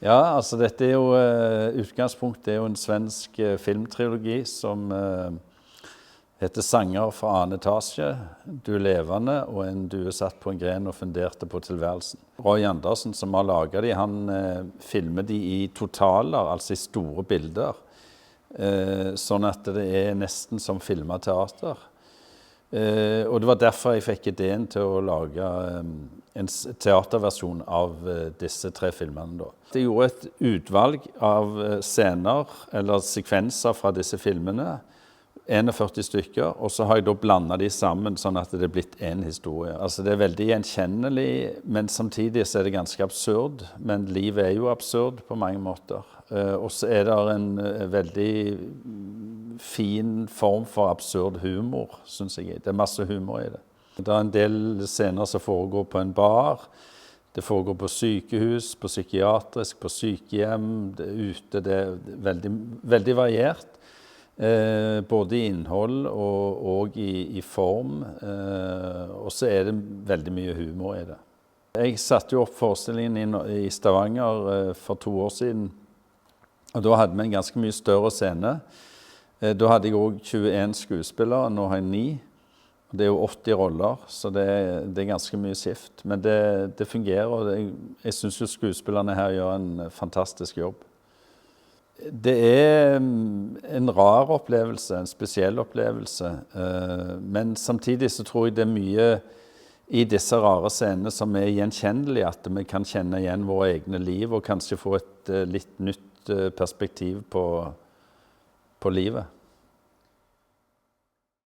Ja, altså dette er jo, utgangspunktet er jo en svensk filmtrilogi som heter Sanger fra annen etasje, Du levende og En due satt på en gren og funderte på tilværelsen. Roy Andersen som har laget de, han filmer de i totaler, altså i store bilder. Sånn at det er nesten som filmet teater. Og det var derfor jeg fikk ideen til å lage en teaterversjon av disse 3 filmene da. Jeg gjorde et utvalg av scener eller sekvenser fra disse filmene, 41 stykker, og så har jeg da blandet de sammen sånn at det er blitt en historie. Altså det er veldig gjenkjennelig, men samtidig så er det ganske absurd, men livet er jo absurd på mange måter. Og så er det en veldig fin form for absurd humor, synes jeg. Det er masse humor i det. Det er en del scener som foregår på en bar, det foregår på sykehus, på psykiatrisk, på sykehjem, det er ute, det er veldig, veldig variert. Både i innhold og i form, og så er det veldig mye humor i det. Jeg satte jo opp forestillingen i Stavanger for 2 år siden, og da hadde vi en ganske mye større scene. Da hadde jeg også 21 skuespillere, nå har jeg 9. Det er jo 80 roller, så det er ganske mye skift. Men det fungerer, og jeg synes jo skuespillerne her gjør en fantastisk jobb. Det er en rar opplevelse, en spesiell opplevelse, men samtidig så tror jeg det er mye i disse rare scenene som er gjenkjennelige, at vi kan kjenne igjen våre egne liv og kanskje få et litt nytt perspektiv på livet.